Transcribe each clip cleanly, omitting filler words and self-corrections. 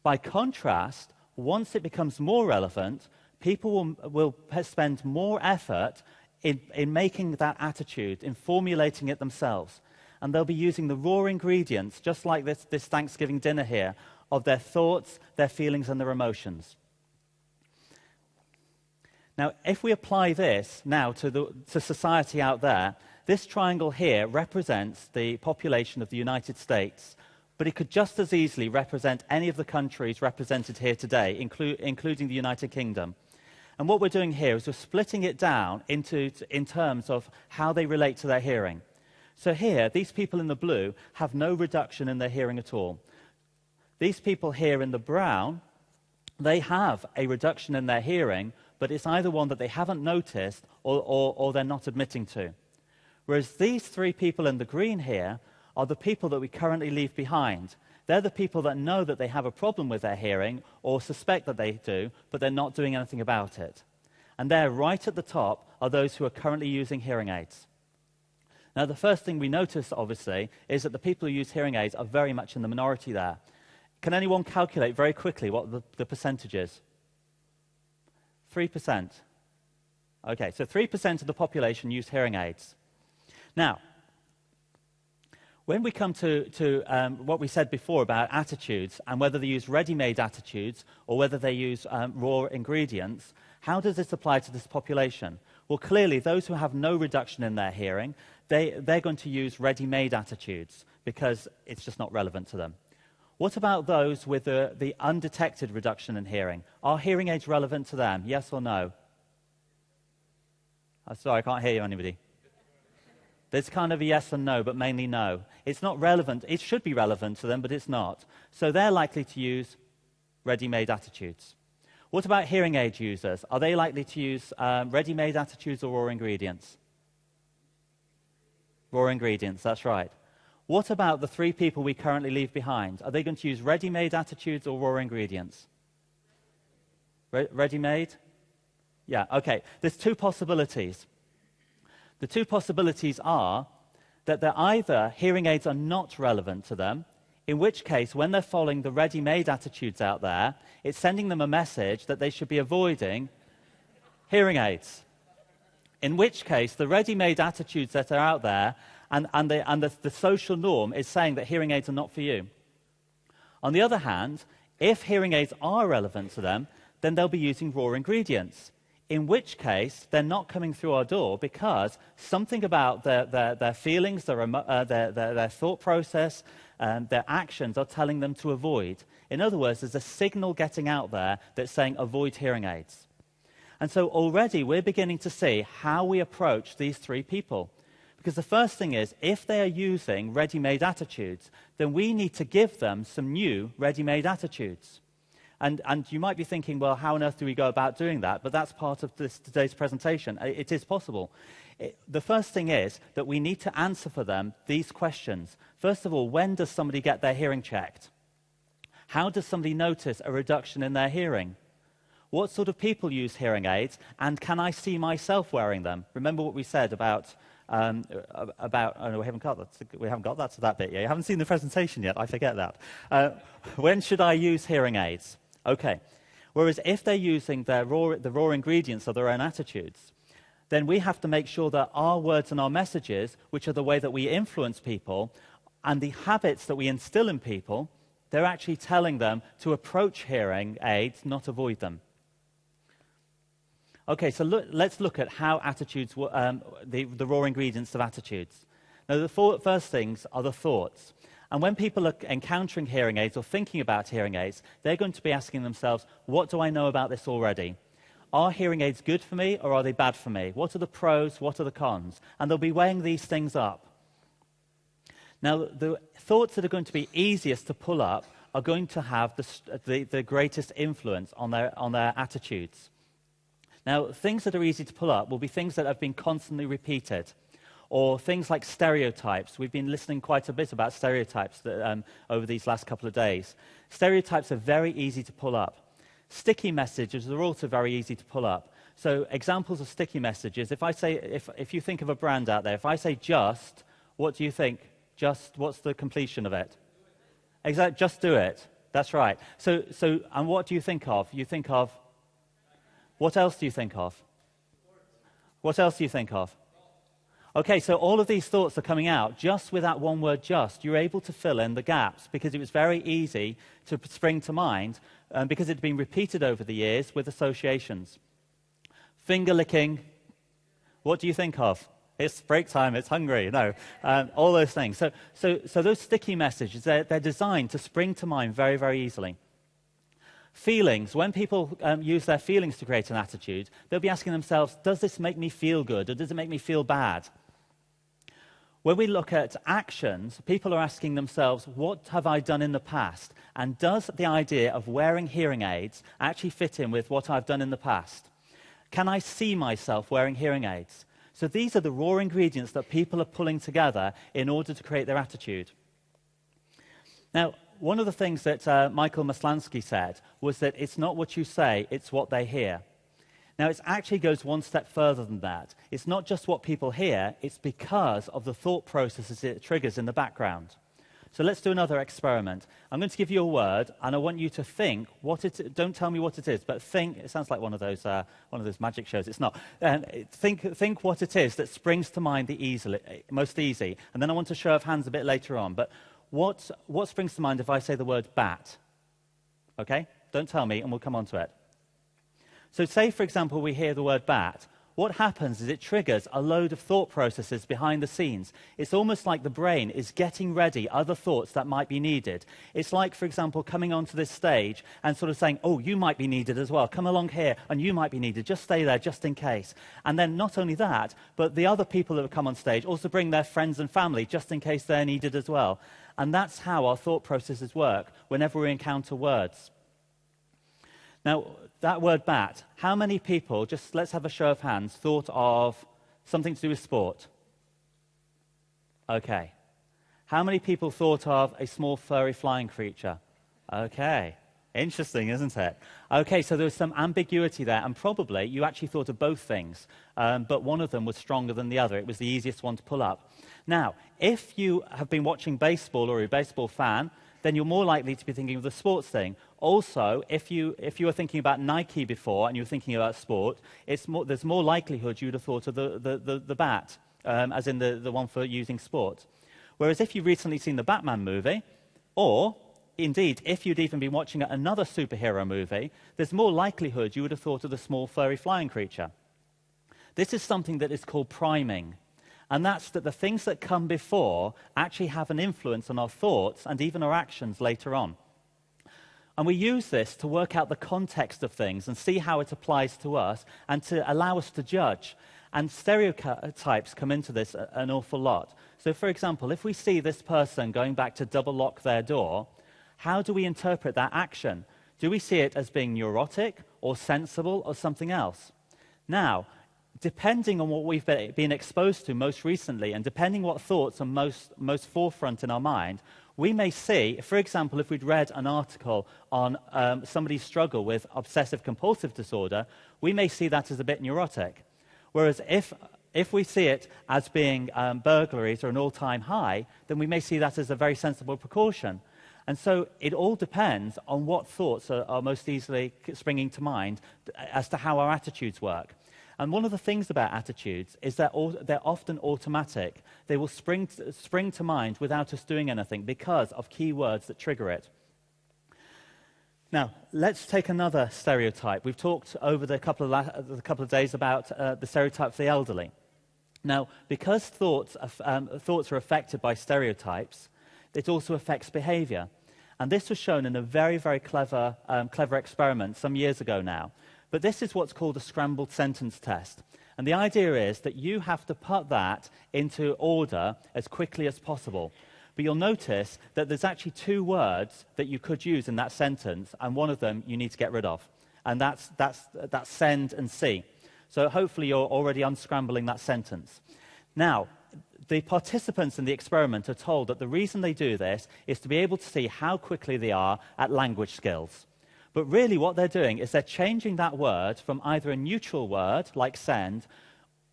By contrast, once it becomes more relevant, people will spend more effort in making that attitude, in formulating it themselves. And they'll be using the raw ingredients, just like this Thanksgiving dinner here, of their thoughts, their feelings, and their emotions. Now, if we apply this now to society out there, this triangle here represents the population of the United States, but it could just as easily represent any of the countries represented here today, including the United Kingdom. And what we're doing here is we're splitting it down in terms of how they relate to their hearing. So here, these people in the blue have no reduction in their hearing at all. These people here in the brown, they have a reduction in their hearing, but it's either one that they haven't noticed or they're not admitting to. Whereas these three people in the green here are the people that we currently leave behind. They're the people that know that they have a problem with their hearing or suspect that they do, but they're not doing anything about it. And there, right at the top, are those who are currently using hearing aids. Now, the first thing we notice, obviously, is that the people who use hearing aids are very much in the minority there. Can anyone calculate very quickly what the percentage is? 3%. Okay, so 3% of the population use hearing aids. Now, when we come to what we said before about attitudes and whether they use ready-made attitudes or whether they use raw ingredients, how does this apply to this population? Well, clearly, those who have no reduction in their hearing, they're going to use ready-made attitudes because it's just not relevant to them. What about those with the undetected reduction in hearing? Are hearing aids relevant to them, yes or no? Oh, sorry, I can't hear you, anybody. There's kind of a yes and no, but mainly no. It's not relevant. It should be relevant to them, but it's not. So they're likely to use ready-made attitudes. What about hearing aid users? Are they likely to use ready-made attitudes or raw ingredients? Raw ingredients, that's right. What about the three people we currently leave behind? Are they going to use ready-made attitudes or raw ingredients? Ready-made? Yeah, okay. There's two possibilities. The two possibilities are that they're either hearing aids are not relevant to them, in which case, when they're following the ready-made attitudes out there, it's sending them a message that they should be avoiding hearing aids. In which case, the ready-made attitudes that are out there and the social norm is saying that hearing aids are not for you. On the other hand, if hearing aids are relevant to them, then they'll be using raw ingredients. In which case, they're not coming through our door because something about their feelings, their thought process, their actions are telling them to avoid. In other words, there's a signal getting out there that's saying avoid hearing aids. And so already we're beginning to see how we approach these three people. Because the first thing is, if they are using ready-made attitudes, then we need to give them some new ready-made attitudes. And you might be thinking, well, how on earth do we go about doing that? But that's part of today's presentation. It is possible. The first thing is that we need to answer for them these questions. First of all, when does somebody get their hearing checked? How does somebody notice a reduction in their hearing? What sort of people use hearing aids? And can I see myself wearing them? Remember what we said about oh no, we haven't got that to that bit yet. You haven't seen the presentation yet. I forget that. When should I use hearing aids? Okay. Whereas if they're using the raw ingredients of their own attitudes, then we have to make sure that our words and our messages, which are the way that we influence people, and the habits that we instill in people, they're actually telling them to approach hearing aids, not avoid them. Okay, so let's look at how attitudes, the raw ingredients of attitudes. Now, the first things are the thoughts. And when people are encountering hearing aids or thinking about hearing aids, they're going to be asking themselves, what do I know about this already? Are hearing aids good for me or are they bad for me? What are the pros, what are the cons? And they'll be weighing these things up. Now, the thoughts that are going to be easiest to pull up are going to have the greatest influence on their attitudes. Now, things that are easy to pull up will be things that have been constantly repeated, or things like stereotypes. We've been listening quite a bit about stereotypes over these last couple of days. Stereotypes are very easy to pull up. Sticky messages are also very easy to pull up. So examples of sticky messages, if you think of a brand out there, if I say just, what do you think? Just, what's the completion of it? Exactly, just do it. That's right. And what do you think of? What else do you think of? What else do you think of? Okay, so all of these thoughts are coming out just with that one word just. You're able to fill in the gaps because it was very easy to spring to mind because it had been repeated over the years with associations. Finger licking. What do you think of? It's break time, it's hungry, all those things. So those sticky messages, they're designed to spring to mind very, very easily. Feelings, when people use their feelings to create an attitude, they'll be asking themselves, does this make me feel good or does it make me feel bad? When we look at actions, people are asking themselves, what have I done in the past? And does the idea of wearing hearing aids actually fit in with what I've done in the past? Can I see myself wearing hearing aids? So these are the raw ingredients that people are pulling together in order to create their attitude. Now, one of the things that Michael Maslansky said was that it's not what you say, it's what they hear. Now, it actually goes one step further than that. It's not just what people hear, it's because of the thought processes it triggers in the background. So let's do another experiment. I'm going to give you a word, and I want you to think don't tell me what it is, but think. It sounds like one of those magic shows. It's not. Think what it is that springs to mind most easy. And then I want a show of hands a bit later on. But what springs to mind if I say the word bat? Okay? Don't tell me, and we'll come on to it. So say, for example, we hear the word bat. What happens is it triggers a load of thought processes behind the scenes. It's almost like the brain is getting ready other thoughts that might be needed. It's like, for example, coming onto this stage and sort of saying, oh, you might be needed as well. Come along here, and you might be needed. Just stay there, just in case. And then not only that, but the other people that have come on stage also bring their friends and family, just in case they're needed as well. And that's how our thought processes work whenever we encounter words. Now, that word bat, how many people, just let's have a show of hands, thought of something to do with sport? Okay. How many people thought of a small furry flying creature? Okay. Interesting, isn't it? Okay, so there was some ambiguity there, and probably you actually thought of both things, but one of them was stronger than the other. It was the easiest one to pull up. Now, if you have been watching baseball or you're a baseball fan, then you're more likely to be thinking of the sports thing. Also, if you were thinking about Nike before and you were thinking about sport, there's more likelihood you would have thought of the bat, as in the one for using sport. Whereas if you've recently seen the Batman movie, or indeed, if you'd even been watching another superhero movie, there's more likelihood you would have thought of the small furry flying creature. This is something that is called priming. And that's that the things that come before actually have an influence on our thoughts and even our actions later on. And we use this to work out the context of things and see how it applies to us and to allow us to judge. And stereotypes come into this an awful lot. So, for example, if we see this person going back to double lock their door, how do we interpret that action? Do we see it as being neurotic or sensible or something else? Now, depending on what we've been exposed to most recently and depending what thoughts are most forefront in our mind, we may see, for example, if we'd read an article on somebody's struggle with obsessive-compulsive disorder, we may see that as a bit neurotic. Whereas if we see it as being burglaries or an all-time high, then we may see that as a very sensible precaution. And so it all depends on what thoughts are most easily springing to mind as to how our attitudes work. And one of the things about attitudes is that they're often automatic. They will spring to mind without us doing anything because of key words that trigger it. Now, let's take another stereotype. We've talked over the couple of days about the stereotype of the elderly. Now, because thoughts are affected by stereotypes, it also affects behavior. And this was shown in a very, very clever experiment some years ago now. But this is what's called a scrambled sentence test. And the idea is that you have to put that into order as quickly as possible. But you'll notice that there's actually two words that you could use in that sentence, and one of them you need to get rid of. And that's send and see. So hopefully you're already unscrambling that sentence. Now, the participants in the experiment are told that the reason they do this is to be able to see how quickly they are at language skills. But really what they're doing is they're changing that word from either a neutral word, like send,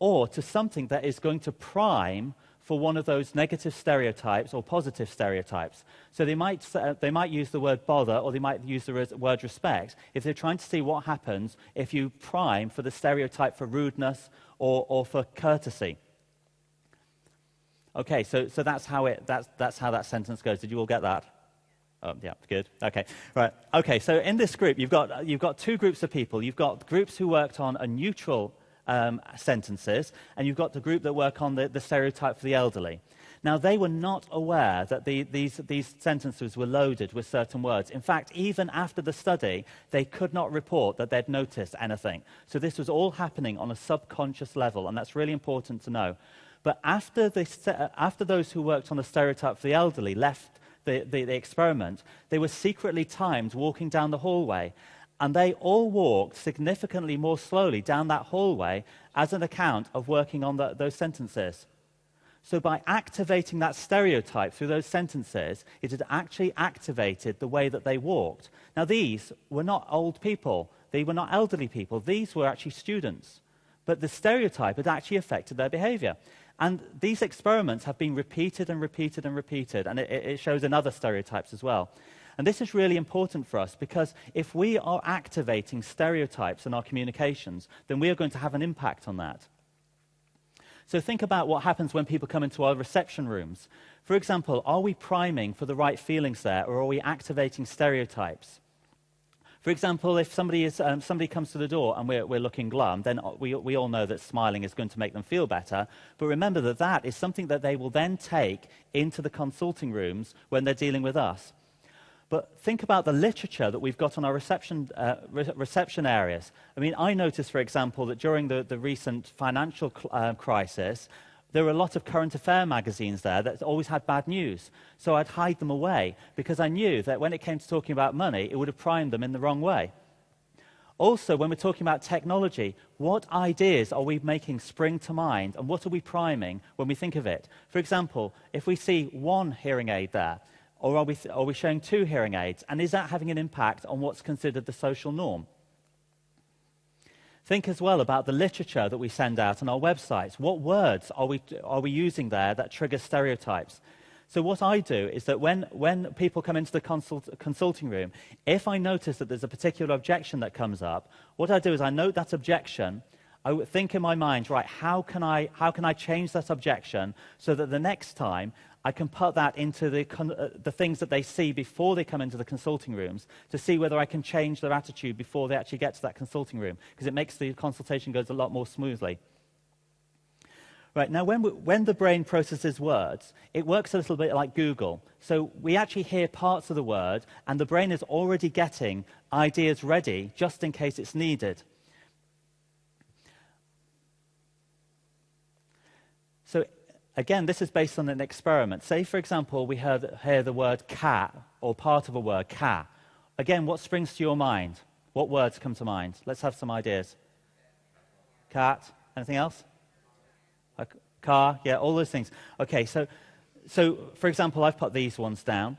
or to something that is going to prime for one of those negative stereotypes or positive stereotypes. So they might use the word bother, or they might use the word respect if they're trying to see what happens if you prime for the stereotype for rudeness or for courtesy. Okay, so that's how that sentence goes. Did you all get that? Oh, yeah, good. Okay, right. Okay, so in this group, you've got two groups of people. You've got groups who worked on a neutral sentences, and you've got the group that work on the stereotype for the elderly. Now, they were not aware that these sentences were loaded with certain words. In fact, even after the study, they could not report that they'd noticed anything. So this was all happening on a subconscious level, and that's really important to know. But after those who worked on the stereotype for the elderly left the experiment, they were secretly timed walking down the hallway, and they all walked significantly more slowly down that hallway as an account of working on those sentences. So by activating that stereotype through those sentences, it had actually activated the way that they walked. Now, these were not old people. They were not elderly people. These were actually students. But the stereotype had actually affected their behavior. And these experiments have been repeated and repeated and repeated, and it shows in other stereotypes as well. And this is really important for us, because if we are activating stereotypes in our communications, then we are going to have an impact on that. So think about what happens when people come into our reception rooms. For example, are we priming for the right feelings there, or are we activating stereotypes? For example, if somebody comes to the door and we're looking glum, then we all know that smiling is going to make them feel better. But remember that is something that they will then take into the consulting rooms when they're dealing with us. But think about the literature that we've got on our reception areas. I mean, I noticed, for example, that during the recent financial crisis, there were a lot of current affair magazines there that always had bad news. So I'd hide them away, because I knew that when it came to talking about money, it would have primed them in the wrong way. Also, when we're talking about technology, what ideas are we making spring to mind, and what are we priming when we think of it? For example, if we see one hearing aid there, or are we showing two hearing aids, and is that having an impact on what's considered the social norm? Think as well about the literature that we send out on our websites. What words are we using there that trigger stereotypes? So what I do is that when people come into the consulting room, if I notice that there's a particular objection that comes up, what I do is I note that objection. I would think in my mind, right, how can I change that objection so that the next time I can put that into the things that they see before they come into the consulting rooms, to see whether I can change their attitude before they actually get to that consulting room, because it makes the consultation goes a lot more smoothly. Right, now when the brain processes words, it works a little bit like Google. So we actually hear parts of the word, and the brain is already getting ideas ready just in case it's needed. So again, this is based on an experiment. Say, for example, we hear the word cat, or part of a word, cat. Again, what springs to your mind? What words come to mind? Let's have some ideas. Cat. Anything else? A car. Yeah, all those things. Okay, so for example, I've put these ones down.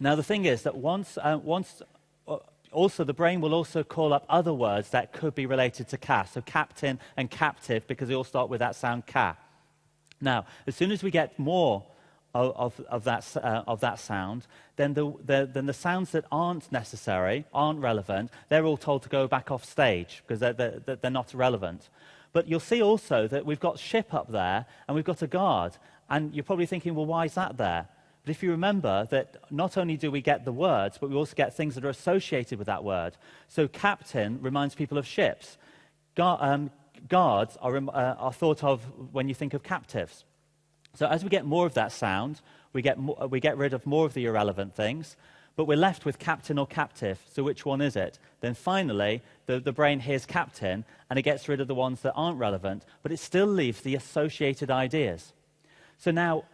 Now, the thing is that also the brain will also call up other words that could be related to cat. So captain and captive, because they all start with that sound cat. Now, as soon as we get more of that sound, then the sounds that aren't necessary, aren't relevant, they're all told to go back off stage because they're not relevant. But you'll see also that we've got ship up there and we've got a guard. And you're probably thinking, well, why is that there? But if you remember that not only do we get the words, but we also get things that are associated with that word. So captain reminds people of ships. Guards are thought of when you think of captives. So as we get more of that sound, we get rid of more of the irrelevant things, but we're left with captain or captive. So which one is it? Then finally, the brain hears captain, and it gets rid of the ones that aren't relevant, but it still leaves the associated ideas. So now,